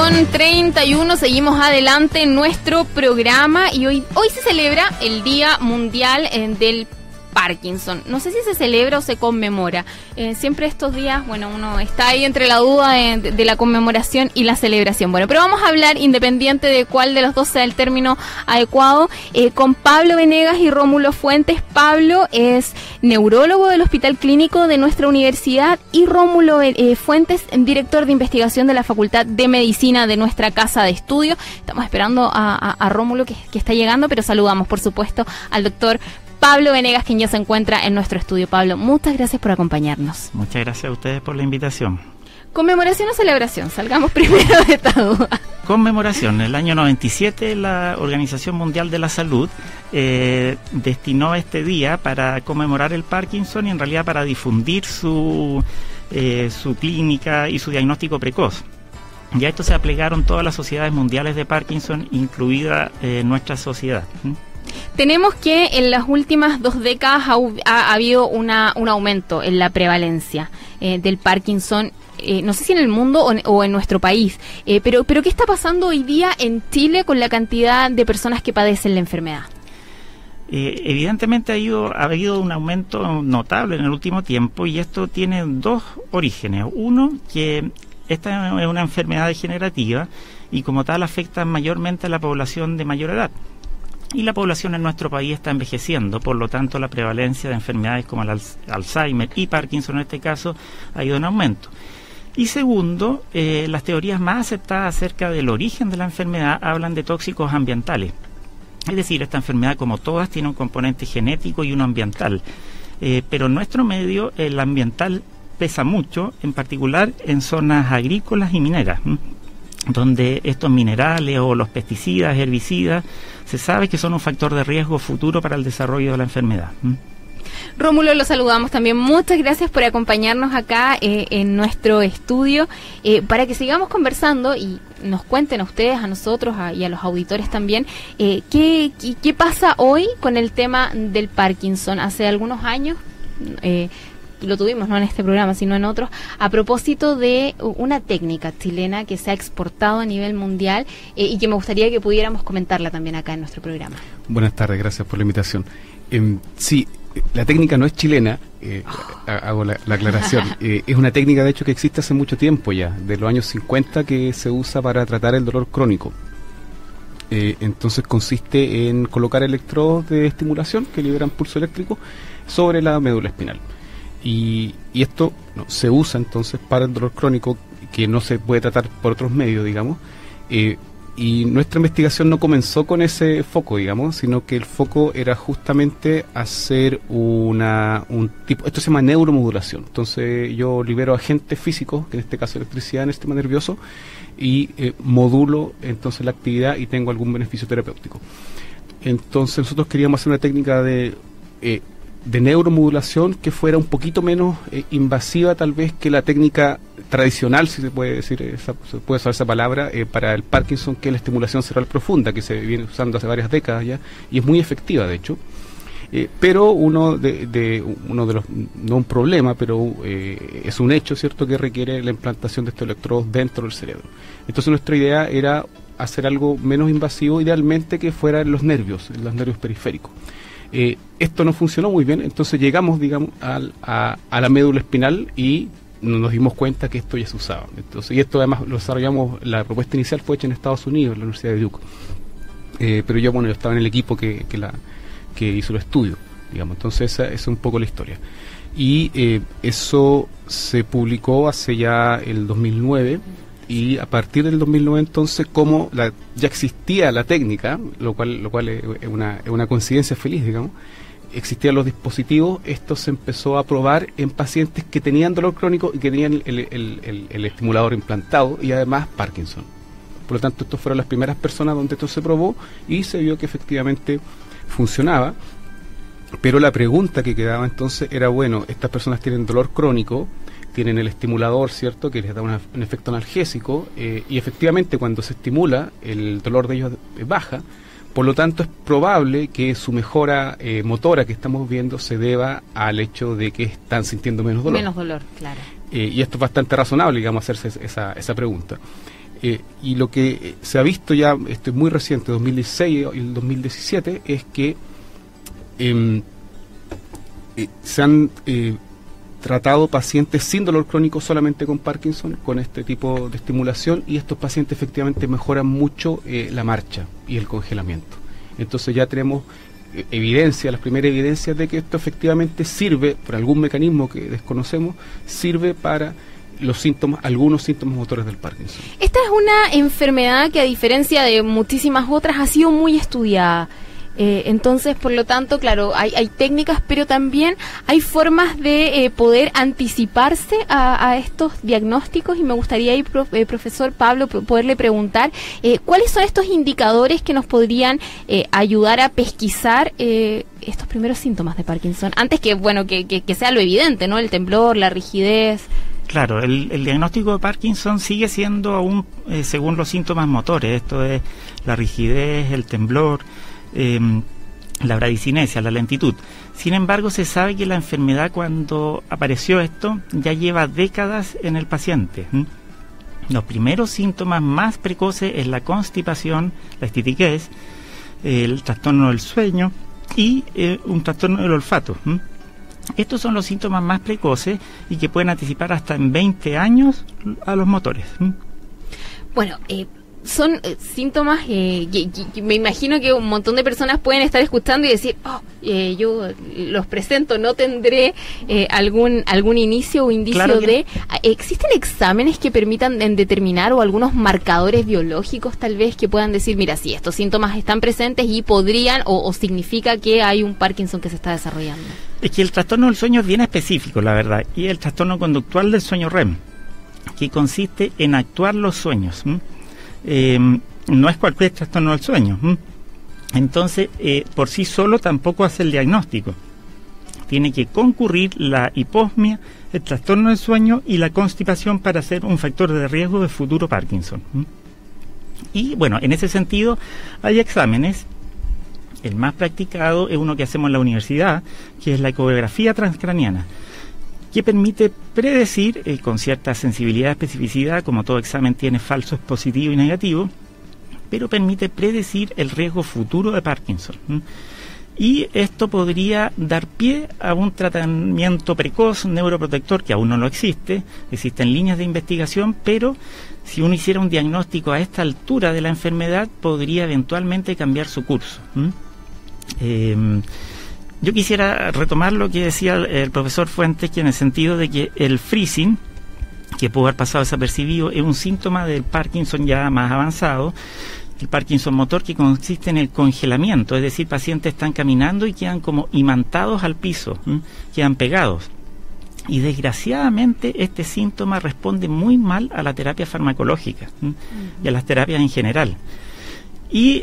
8:31, seguimos adelante en nuestro programa y hoy se celebra el Día Mundial del Parkinson. No sé si se celebra o se conmemora. Siempre estos días, bueno, uno está ahí entre la duda de la conmemoración y la celebración. Bueno, pero vamos a hablar, independiente de cuál de los dos sea el término adecuado, con Pablo Venegas y Rómulo Fuentes. Pablo es neurólogo del Hospital Clínico de nuestra universidad y Rómulo Fuentes, director de investigación de la Facultad de Medicina de nuestra casa de estudio. Estamos esperando a Rómulo que está llegando, pero saludamos, por supuesto, al doctor Pablo Venegas, quien ya se encuentra en nuestro estudio. Pablo, muchas gracias por acompañarnos. Muchas gracias a ustedes por la invitación. ¿Conmemoración o celebración? Salgamos primero de esta duda. Conmemoración. En el año 97 la Organización Mundial de la Salud destinó este día para conmemorar el Parkinson y en realidad para difundir su clínica y su diagnóstico precoz. Y a esto se aplegaron todas las sociedades mundiales de Parkinson, incluida nuestra sociedad. Tenemos que en las últimas 2 décadas ha habido un aumento en la prevalencia del Parkinson, no sé si en el mundo o en nuestro país, pero ¿qué está pasando hoy día en Chile con la cantidad de personas que padecen la enfermedad? Evidentemente ha habido un aumento notable en el último tiempo y esto tiene 2 orígenes. Uno, que esta es una enfermedad degenerativa y como tal afecta mayormente a la población de mayor edad. Y la población en nuestro país está envejeciendo, por lo tanto la prevalencia de enfermedades como el Alzheimer y Parkinson en este caso ha ido en aumento. Y segundo, las teorías más aceptadas acerca del origen de la enfermedad hablan de tóxicos ambientales. Es decir, esta enfermedad, como todas, tiene un componente genético y uno ambiental. Pero en nuestro medio el ambiental pesa mucho, en particular en zonas agrícolas y mineras, donde estos minerales o los pesticidas, herbicidas, se sabe que son un factor de riesgo futuro para el desarrollo de la enfermedad. Rómulo, lo saludamos también. Muchas gracias por acompañarnos acá en nuestro estudio para que sigamos conversando y nos cuenten a ustedes, a nosotros y a los auditores también qué pasa hoy con el tema del Parkinson. Hace algunos años lo tuvimos, no en este programa, sino en otros, a propósito de una técnica chilena que se ha exportado a nivel mundial y que me gustaría que pudiéramos comentarla también acá en nuestro programa. Buenas tardes, gracias por la invitación. Sí, la técnica no es chilena, hago la aclaración. Es una técnica, de hecho, que existe hace mucho tiempo ya, de los años 50, que se usa para tratar el dolor crónico. Entonces consiste en colocar electrodos de estimulación que liberan pulso eléctrico sobre la médula espinal. Y esto se usa entonces para el dolor crónico que no se puede tratar por otros medios, digamos, y nuestra investigación no comenzó con ese foco, digamos, sino que el foco era justamente hacer un tipo, esto se llama neuromodulación. Entonces yo libero agentes físicos, que en este caso electricidad en el sistema nervioso, y modulo entonces la actividad y tengo algún beneficio terapéutico. Entonces nosotros queríamos hacer una técnica de neuromodulación que fuera un poquito menos invasiva tal vez que la técnica tradicional, si se puede decir, se puede usar esa palabra, para el Parkinson, que es la estimulación cerebral profunda, que se viene usando hace varias décadas ya, y es muy efectiva de hecho. Pero uno de los, no un problema, pero es un hecho, ¿cierto?, que requiere la implantación de estos electrodos dentro del cerebro. Entonces nuestra idea era hacer algo menos invasivo, idealmente que fuera en los nervios periféricos. Esto no funcionó muy bien, entonces llegamos, digamos, a la médula espinal y nos dimos cuenta que esto ya se usaba. Entonces, y esto además lo desarrollamos, la propuesta inicial fue hecha en Estados Unidos, en la Universidad de Duke. Pero yo estaba en el equipo que hizo el estudio, digamos. Entonces esa es un poco la historia. Y eso se publicó hace ya el 2009. Y a partir del 2009 entonces, como ya existía la técnica, lo cual es una coincidencia feliz, digamos, existían los dispositivos, esto se empezó a probar en pacientes que tenían dolor crónico y que tenían el estimulador implantado y además Parkinson. Por lo tanto, estas fueron las primeras personas donde esto se probó y se vio que efectivamente funcionaba. Pero la pregunta que quedaba entonces era, bueno, estas personas tienen dolor crónico, tienen el estimulador, ¿cierto?, que les da un efecto analgésico, y efectivamente cuando se estimula el dolor de ellos baja, por lo tanto es probable que su mejora motora que estamos viendo se deba al hecho de que están sintiendo menos dolor. Menos dolor, claro. Y esto es bastante razonable, digamos, hacerse esa pregunta. Y lo que se ha visto ya muy reciente, 2016 y el 2017, es que se han tratado pacientes sin dolor crónico solamente con Parkinson, con este tipo de estimulación, y estos pacientes efectivamente mejoran mucho la marcha y el congelamiento. Entonces ya tenemos las primeras evidencias de que esto efectivamente sirve, por algún mecanismo que desconocemos, sirve para algunos síntomas motores del Parkinson. Esta es una enfermedad que, a diferencia de muchísimas otras, ha sido muy estudiada. Entonces, por lo tanto, claro, hay técnicas, pero también hay formas de poder anticiparse a estos diagnósticos, y me gustaría ir, profesor Pablo, poderle preguntar cuáles son estos indicadores que nos podrían ayudar a pesquisar estos primeros síntomas de Parkinson, antes que sea lo evidente, ¿no? El temblor, la rigidez. Claro, el diagnóstico de Parkinson sigue siendo aún según los síntomas motores. Esto es la rigidez, el temblor, la bradicinesia, la lentitud. Sin embargo, se sabe que la enfermedad, cuando apareció esto, ya lleva décadas en el paciente. Los primeros síntomas más precoces es la constipación, la estitiquez, el trastorno del sueño y un trastorno del olfato. Estos son los síntomas más precoces y que pueden anticipar hasta en 20 años a los motores. Bueno, son síntomas que me imagino que un montón de personas pueden estar escuchando y decir, yo los presento, no tendré algún inicio o indicio. Claro de... ¿Existen exámenes que permitan determinar, o algunos marcadores biológicos tal vez, que puedan decir, mira, sí, estos síntomas están presentes y podrían o significa que hay un Parkinson que se está desarrollando? Es que el trastorno del sueño es bien específico, la verdad, y el trastorno conductual del sueño REM, que consiste en actuar los sueños. No es cualquier trastorno del sueño. Entonces, por sí solo tampoco hace el diagnóstico. Tiene que concurrir la hiposmia, el trastorno del sueño y la constipación para ser un factor de riesgo de futuro Parkinson. Y bueno, en ese sentido hay exámenes. El más practicado es uno que hacemos en la universidad, que es la ecografía transcraniana, que permite predecir con cierta sensibilidad y especificidad, como todo examen tiene falsos positivos y negativos, pero permite predecir el riesgo futuro de Parkinson. Y esto podría dar pie a un tratamiento precoz, un neuroprotector, que aún no lo existe. Existen líneas de investigación, pero si uno hiciera un diagnóstico a esta altura de la enfermedad, podría eventualmente cambiar su curso. Yo quisiera retomar lo que decía el profesor Fuentes, que en el sentido de que el freezing, que pudo haber pasado desapercibido, es un síntoma del Parkinson ya más avanzado, el Parkinson motor, que consiste en el congelamiento, es decir, pacientes están caminando y quedan como imantados al piso, quedan pegados. Y desgraciadamente este síntoma responde muy mal a la terapia farmacológica y a las terapias en general. Y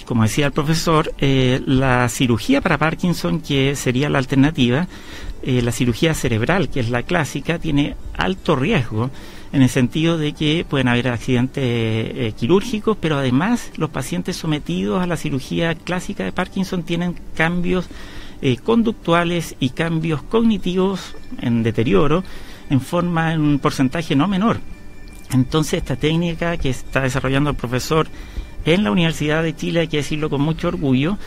como decía el profesor, la cirugía para Parkinson, que sería la alternativa, la cirugía cerebral, que es la clásica, tiene alto riesgo en el sentido de que pueden haber accidentes quirúrgicos, pero además los pacientes sometidos a la cirugía clásica de Parkinson tienen cambios conductuales y cambios cognitivos en deterioro en un porcentaje no menor. Entonces, esta técnica que está desarrollando el profesor en la Universidad de Chile, hay que decirlo con mucho orgullo,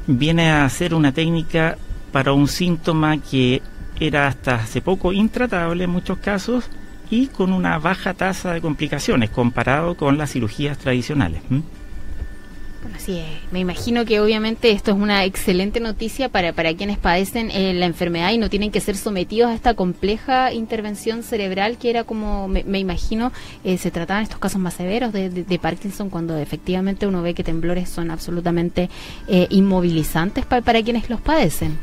viene a ser una técnica para un síntoma que era hasta hace poco intratable en muchos casos y con una baja tasa de complicaciones comparado con las cirugías tradicionales. Bueno, sí, me imagino que obviamente esto es una excelente noticia para quienes padecen la enfermedad y no tienen que ser sometidos a esta compleja intervención cerebral, que era como, me imagino, se trataban estos casos más severos de Parkinson, cuando efectivamente uno ve que temblores son absolutamente inmovilizantes para quienes los padecen.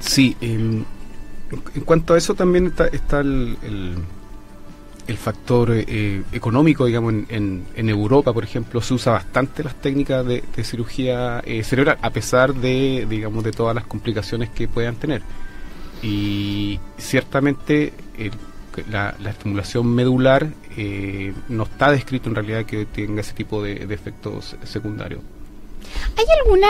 Sí, en cuanto a eso también está el factor económico, digamos. En Europa, por ejemplo, se usa bastante las técnicas de cirugía cerebral, a pesar de todas las complicaciones que puedan tener. Y ciertamente la estimulación medular no está descrito en realidad que tenga ese tipo de efectos secundarios. ¿Hay alguna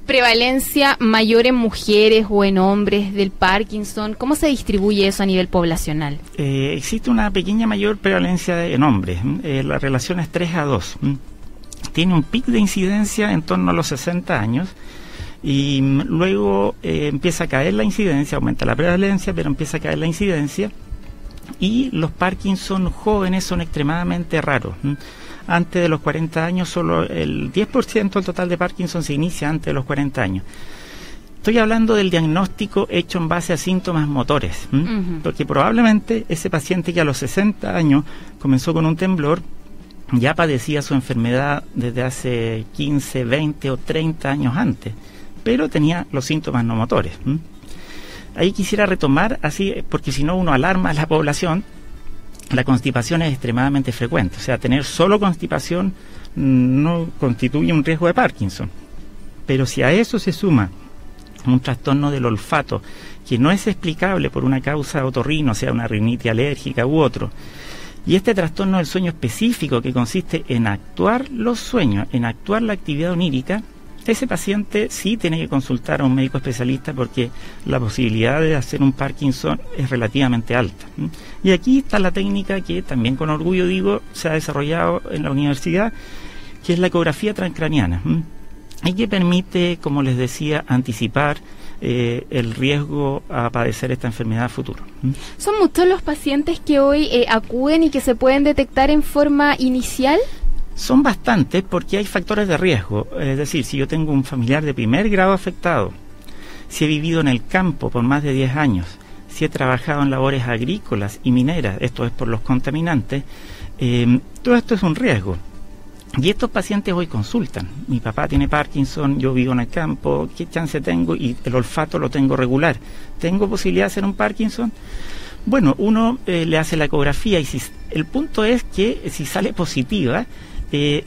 prevalencia mayor en mujeres o en hombres del Parkinson? ¿Cómo se distribuye eso a nivel poblacional? Existe una pequeña mayor prevalencia en hombres. La relación es 3:2. Tiene un pico de incidencia en torno a los 60 años y luego empieza a caer la incidencia, aumenta la prevalencia, pero empieza a caer la incidencia, y los Parkinson jóvenes son extremadamente raros. Antes de los 40 años, solo el 10% del total de Parkinson se inicia antes de los 40 años. Estoy hablando del diagnóstico hecho en base a síntomas motores, porque probablemente ese paciente que a los 60 años comenzó con un temblor, ya padecía su enfermedad desde hace 15, 20 o 30 años antes, pero tenía los síntomas no motores. Ahí quisiera retomar, así, porque si no uno alarma a la población. La constipación es extremadamente frecuente, o sea, tener solo constipación no constituye un riesgo de Parkinson. Pero si a eso se suma un trastorno del olfato que no es explicable por una causa otorrino, o sea, una rinitis alérgica u otro, y este trastorno del sueño específico que consiste en actuar los sueños, en actuar la actividad onírica, ese paciente sí tiene que consultar a un médico especialista porque la posibilidad de hacer un Parkinson es relativamente alta. Y aquí está la técnica que también con orgullo digo se ha desarrollado en la universidad, que es la ecografía transcraniana, y que permite, como les decía, anticipar el riesgo a padecer esta enfermedad a futuro. ¿Son muchos los pacientes que hoy acuden y que se pueden detectar en forma inicial? Son bastantes porque hay factores de riesgo, es decir, si yo tengo un familiar de primer grado afectado, si he vivido en el campo por más de 10 años, si he trabajado en labores agrícolas y mineras, esto es por los contaminantes, todo esto es un riesgo. Y estos pacientes hoy consultan. Mi papá tiene Parkinson, yo vivo en el campo, ¿qué chance tengo? Y el olfato lo tengo regular. ¿Tengo posibilidad de hacer un Parkinson? Bueno, uno le hace la ecografía y el punto es que si sale positiva,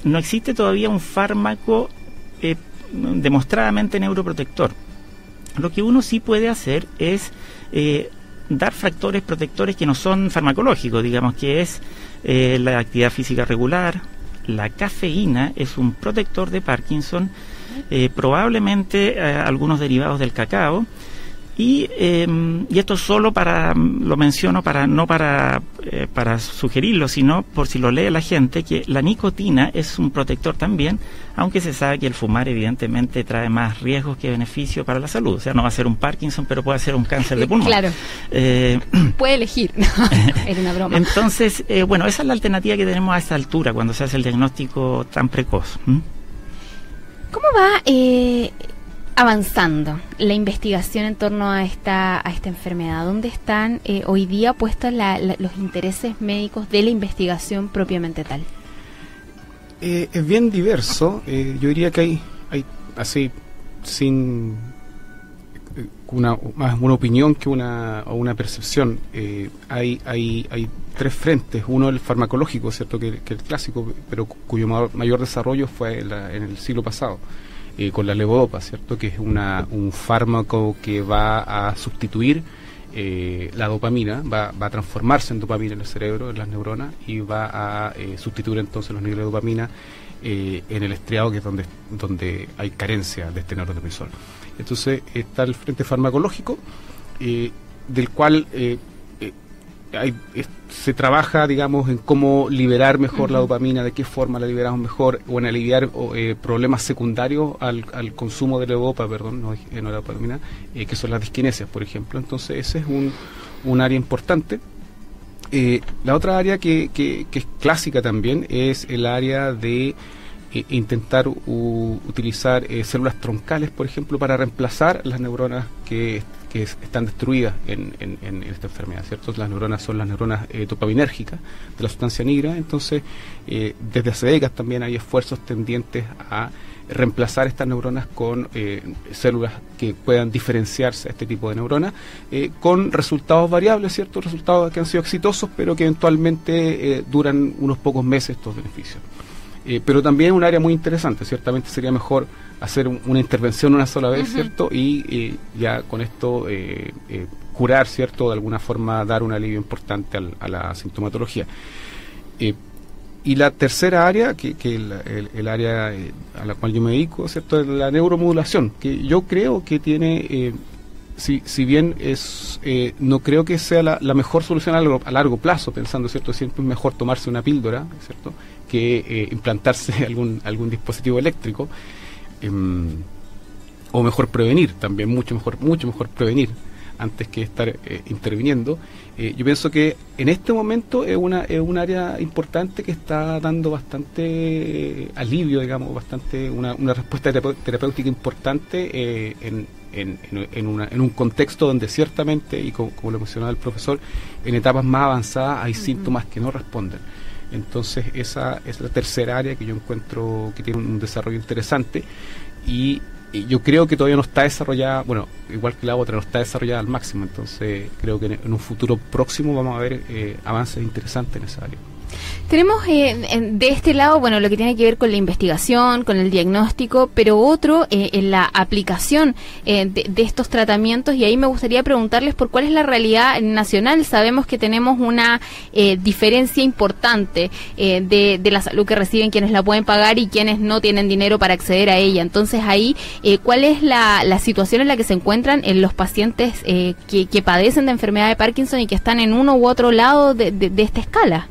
no existe todavía un fármaco demostradamente neuroprotector. Lo que uno sí puede hacer es dar factores protectores que no son farmacológicos, digamos que es la actividad física regular. La cafeína es un protector de Parkinson, probablemente algunos derivados del cacao. Y esto solo lo menciono no para sugerirlo, sino por si lo lee la gente, que la nicotina es un protector también, aunque se sabe que el fumar evidentemente trae más riesgos que beneficios para la salud. O sea, no va a ser un Parkinson, pero puede ser un cáncer de pulmón. Claro. Puede elegir. Era una broma. Entonces, bueno, esa es la alternativa que tenemos a esta altura cuando se hace el diagnóstico tan precoz. ¿Cómo va avanzando la investigación en torno a esta enfermedad? ¿Dónde están hoy día puestos los intereses médicos de la investigación propiamente tal? Es bien diverso. Yo diría que hay así, sin una opinión que una percepción, hay tres frentes. Uno el farmacológico, cierto, que el clásico, pero cuyo mayor desarrollo fue en el siglo pasado. Con la levodopa, ¿cierto? Que es un fármaco que va a sustituir la dopamina, va a transformarse en dopamina en el cerebro, en las neuronas, y va a sustituir entonces los niveles de dopamina en el estriado, que es donde hay carencia de este neurotransmisor. Entonces está el frente farmacológico, del cual se trabaja, digamos, en cómo liberar mejor la dopamina, de qué forma la liberamos mejor, o en aliviar problemas secundarios al consumo de levodopa, no la dopamina, que son las disquinesias, por ejemplo. Entonces ese es un área importante. La otra área que es clásica también es el área de intentar utilizar células troncales, por ejemplo, para reemplazar las neuronas que están destruidas en esta enfermedad, ¿cierto? Las neuronas son las neuronas dopaminérgicas de la sustancia negra. Entonces, desde hace décadas también hay esfuerzos tendientes a reemplazar estas neuronas con células que puedan diferenciarse a este tipo de neuronas, con resultados variables, ¿cierto? Resultados que han sido exitosos, pero que eventualmente duran unos pocos meses estos beneficios. Pero también un área muy interesante. Ciertamente sería mejor hacer una intervención una sola vez, ¿cierto? Y ya con esto curar, ¿cierto? De alguna forma dar un alivio importante a la sintomatología. Y la tercera área, que el área a la cual yo me dedico, ¿cierto?, es la neuromodulación, que yo creo que tiene, si bien no creo que sea la mejor solución a largo plazo, pensando, ¿cierto?, siempre es mejor tomarse una píldora, ¿cierto?, que implantarse algún dispositivo eléctrico, o mejor prevenir, también mucho mejor prevenir antes que estar interviniendo. Yo pienso que en este momento es un área importante que está dando bastante alivio, digamos, una respuesta terapéutica importante en un contexto donde ciertamente, y como lo mencionaba el profesor, en etapas más avanzadas hay síntomas que no responden. Entonces esa es la tercera área que yo encuentro que tiene un desarrollo interesante, y yo creo que todavía no está desarrollada, bueno, igual que la otra, no está desarrollada al máximo. Entonces creo que en un futuro próximo vamos a ver avances interesantes en esa área. Tenemos de este lado, bueno, lo que tiene que ver con la investigación, con el diagnóstico, pero otro en la aplicación de estos tratamientos, y ahí me gustaría preguntarles por cuál es la realidad nacional. Sabemos que tenemos una diferencia importante de la salud que reciben quienes la pueden pagar y quienes no tienen dinero para acceder a ella. Entonces ahí, ¿cuál es la situación en la que se encuentran los pacientes que padecen de enfermedad de Parkinson y que están en uno u otro lado de esta escala?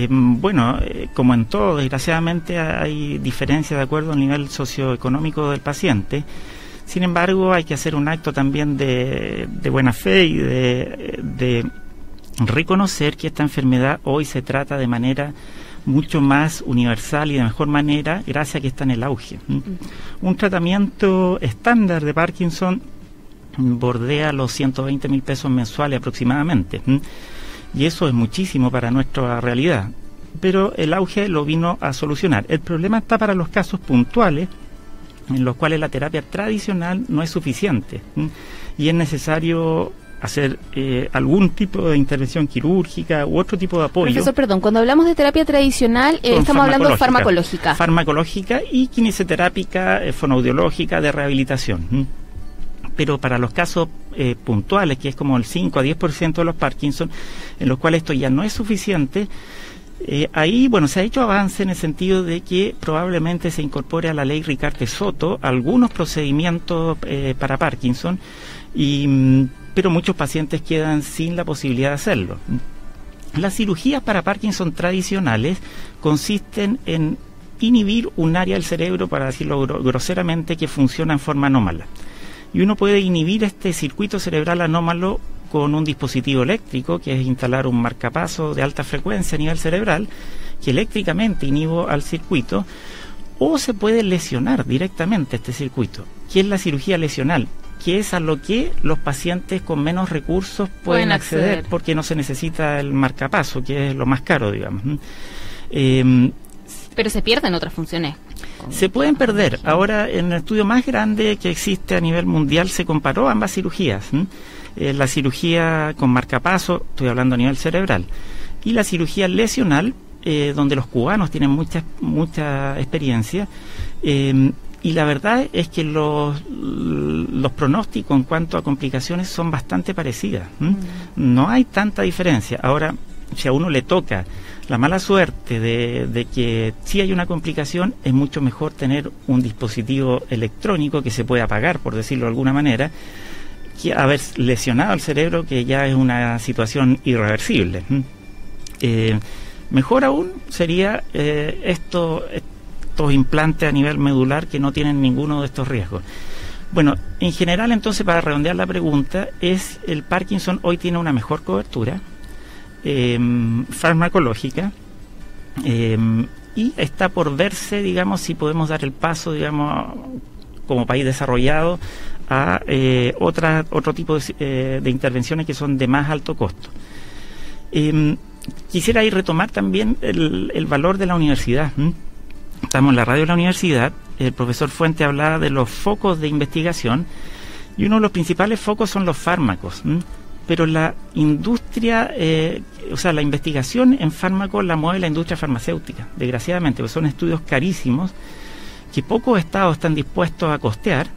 Bueno, como en todo, desgraciadamente hay diferencias de acuerdo al nivel socioeconómico del paciente. Sin embargo, hay que hacer un acto también de buena fe y de reconocer que esta enfermedad hoy se trata de manera mucho más universal y de mejor manera gracias a que está en el auge. Un tratamiento estándar de Parkinson bordea los 120.000 pesos mensuales aproximadamente. Y eso es muchísimo para nuestra realidad, pero el auge lo vino a solucionar. El problema está para los casos puntuales en los cuales la terapia tradicional no es suficiente, y es necesario hacer algún tipo de intervención quirúrgica u otro tipo de apoyo. Profesor, perdón, cuando hablamos de terapia tradicional estamos hablando de farmacológica. Farmacológica y kinesioterápica, fonoaudiológica, de rehabilitación. Pero para los casos puntuales, que es como el 5 a 10% de los Parkinson, en los cuales esto ya no es suficiente, ahí, bueno, se ha hecho avance en el sentido de que probablemente se incorpore a la ley Ricarte-Soto algunos procedimientos para Parkinson, pero muchos pacientes quedan sin la posibilidad de hacerlo. Las cirugías para Parkinson tradicionales consisten en inhibir un área del cerebro, para decirlo groseramente, que funciona en forma anómala. Y uno puede inhibir este circuito cerebral anómalo con un dispositivo eléctrico, que es instalar un marcapaso de alta frecuencia a nivel cerebral, que eléctricamente inhibe al circuito, o se puede lesionar directamente este circuito, que es la cirugía lesional, que es a lo que los pacientes con menos recursos pueden acceder, porque no se necesita el marcapaso, que es lo más caro, digamos. Pero se pierden otras funciones. Se pueden perder. Ahora, en el estudio más grande que existe a nivel mundial, se comparó ambas cirugías. La cirugía con marcapaso, estoy hablando a nivel cerebral, y la cirugía lesional, donde los cubanos tienen mucha experiencia, y la verdad es que los pronósticos en cuanto a complicaciones son bastante parecidas. No hay tanta diferencia. Ahora, si a uno le toca la mala suerte de que si hay una complicación, es mucho mejor tener un dispositivo electrónico que se puede apagar, por decirlo de alguna manera, que haber lesionado el cerebro, que ya es una situación irreversible. Mejor aún sería estos implantes a nivel medular que no tienen ninguno de estos riesgos. Bueno, en general, entonces, para redondear la pregunta, el Parkinson hoy tiene una mejor cobertura farmacológica, y está por verse, digamos, si podemos dar el paso, digamos, como país desarrollado, a otro tipo de intervenciones que son de más alto costo. Quisiera ahí retomar también el valor de la universidad. Estamos en la radio de la universidad. El profesor Fuente hablaba de los focos de investigación, y uno de los principales focos son los fármacos. Pero la industria, la investigación en fármacos la mueve la industria farmacéutica, desgraciadamente, porque son estudios carísimos que pocos estados están dispuestos a costear,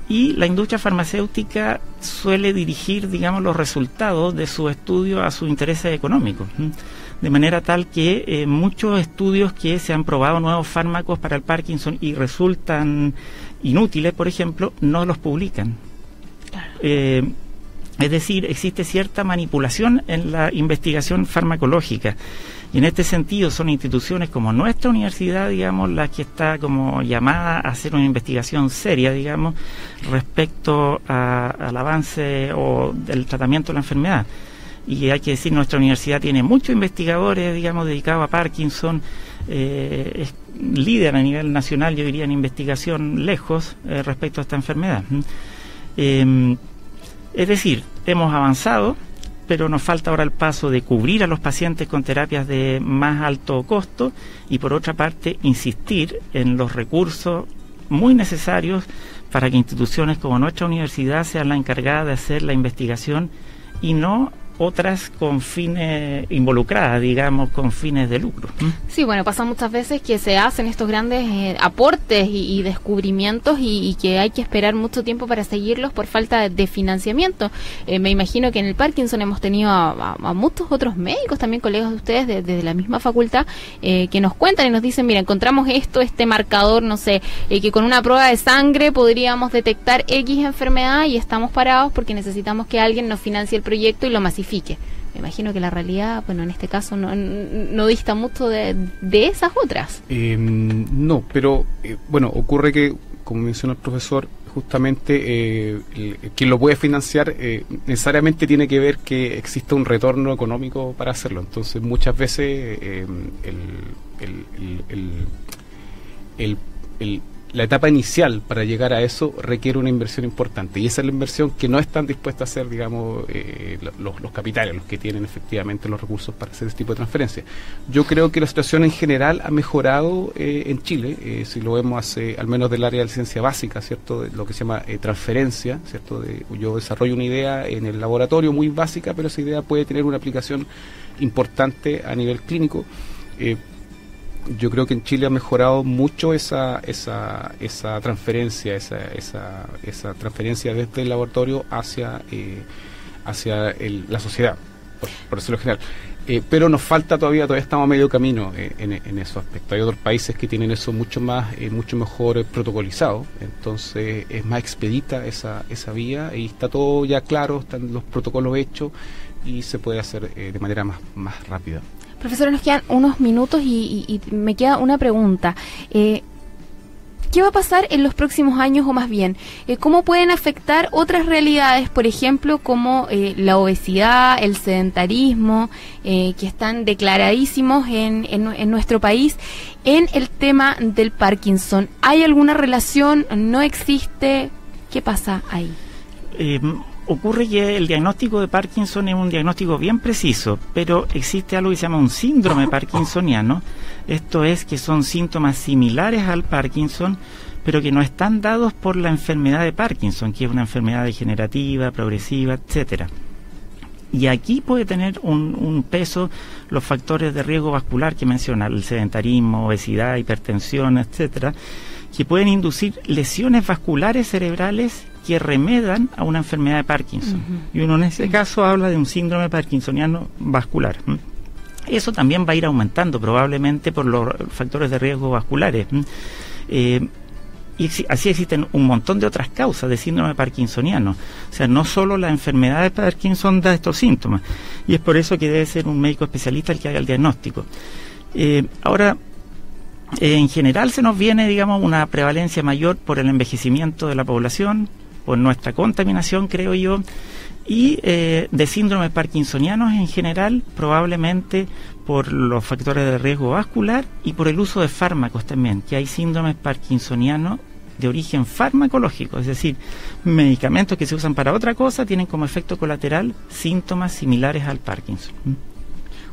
y la industria farmacéutica suele dirigir, digamos, los resultados de su estudio a sus intereses económicos. de manera tal que muchos estudios que se han probado nuevos fármacos para el Parkinson y resultan inútiles, por ejemplo, no los publican. Es decir, existe cierta manipulación en la investigación farmacológica. Y en este sentido son instituciones como nuestra universidad, digamos, la que está como llamada a hacer una investigación seria, digamos, respecto al avance o del tratamiento de la enfermedad. Y hay que decir, nuestra universidad tiene muchos investigadores, digamos, dedicados a Parkinson, es líder a nivel nacional, yo diría, en investigación lejos respecto a esta enfermedad. Es decir, hemos avanzado, pero nos falta ahora el paso de cubrir a los pacientes con terapias de más alto costo y, por otra parte, insistir en los recursos muy necesarios para que instituciones como nuestra universidad sean la encargada de hacer la investigación y no otras con fines involucradas, digamos, con fines de lucro. Sí, bueno, pasa muchas veces que se hacen estos grandes aportes y descubrimientos y que hay que esperar mucho tiempo para seguirlos por falta de financiamiento. Me imagino que en el Parkinson hemos tenido a muchos otros médicos, también colegas de ustedes desde la misma facultad, que nos cuentan y nos dicen, mira, encontramos este marcador, no sé, que con una prueba de sangre podríamos detectar X enfermedad y estamos parados porque necesitamos que alguien nos financie el proyecto y lo masifique. Me imagino que la realidad, bueno, en este caso no dista mucho de esas otras. No, pero bueno, ocurre que, como menciona el profesor, justamente quien lo puede financiar necesariamente tiene que ver que exista un retorno económico para hacerlo. Entonces, muchas veces la etapa inicial para llegar a eso requiere una inversión importante, y esa es la inversión que no están dispuestos a hacer, digamos, los capitales, los que tienen efectivamente los recursos para hacer este tipo de transferencias. Yo creo que la situación en general ha mejorado en Chile, si lo vemos al menos del área de la ciencia básica, ¿cierto? De lo que se llama transferencia, ¿cierto? Yo desarrollo una idea en el laboratorio muy básica, pero esa idea puede tener una aplicación importante a nivel clínico. Yo creo que en Chile ha mejorado mucho esa transferencia, esa transferencia desde el laboratorio hacia la sociedad, por decirlo en general. Pero nos falta todavía estamos a medio camino en esos aspectos. Hay otros países que tienen eso mucho mejor protocolizado, entonces es más expedita esa vía y está todo ya claro, están los protocolos hechos y se puede hacer de manera más rápida. Profesor, nos quedan unos minutos y me queda una pregunta. ¿Qué va a pasar en los próximos años, o más bien, cómo pueden afectar otras realidades, por ejemplo, como la obesidad, el sedentarismo, que están declaradísimos en nuestro país, en el tema del Parkinson? ¿Hay alguna relación? ¿No existe? ¿Qué pasa ahí? Ocurre que el diagnóstico de Parkinson es un diagnóstico bien preciso, pero existe algo que se llama un síndrome parkinsoniano. Esto es que son síntomas similares al Parkinson, pero que no están dados por la enfermedad de Parkinson, que es una enfermedad degenerativa, progresiva, etcétera. Y aquí puede tener un peso los factores de riesgo vascular que menciona, el sedentarismo, obesidad, hipertensión, etcétera, que pueden inducir lesiones vasculares cerebrales que remedan a una enfermedad de Parkinson. Y uno en ese caso habla de un síndrome parkinsoniano vascular. Eso también va a ir aumentando probablemente por los factores de riesgo vasculares. Y así existen un montón de otras causas de síndrome parkinsoniano. O sea, no solo la enfermedad de Parkinson da estos síntomas. Y es por eso que debe ser un médico especialista el que haga el diagnóstico. Ahora, en general se nos viene, digamos, una prevalencia mayor por el envejecimiento de la población, por nuestra contaminación, creo yo, y de síndromes parkinsonianos en general, probablemente por los factores de riesgo vascular y por el uso de fármacos también, que hay síndromes parkinsonianos de origen farmacológico, es decir, medicamentos que se usan para otra cosa tienen como efecto colateral síntomas similares al Parkinson.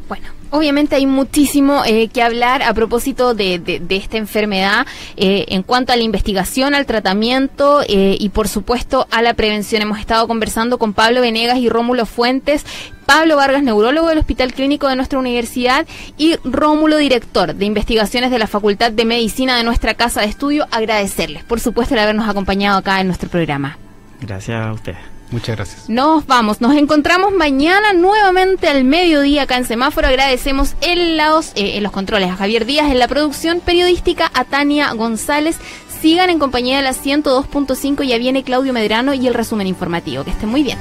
Bueno, obviamente hay muchísimo que hablar a propósito de esta enfermedad en cuanto a la investigación, al tratamiento y por supuesto a la prevención. Hemos estado conversando con Pablo Venegas y Rómulo Fuentes, Pablo Vargas, neurólogo del Hospital Clínico de nuestra universidad, y Rómulo, director de investigaciones de la Facultad de Medicina de nuestra casa de estudio. Agradecerles, por supuesto, el habernos acompañado acá en nuestro programa. Gracias a ustedes. Muchas gracias. Nos vamos, nos encontramos mañana nuevamente al mediodía acá en Semáforo. Agradecemos en los controles a Javier Díaz, en la producción periodística a Tania González. Sigan en compañía de la 102.5, ya viene Claudio Medrano y el resumen informativo. Que estén muy bien.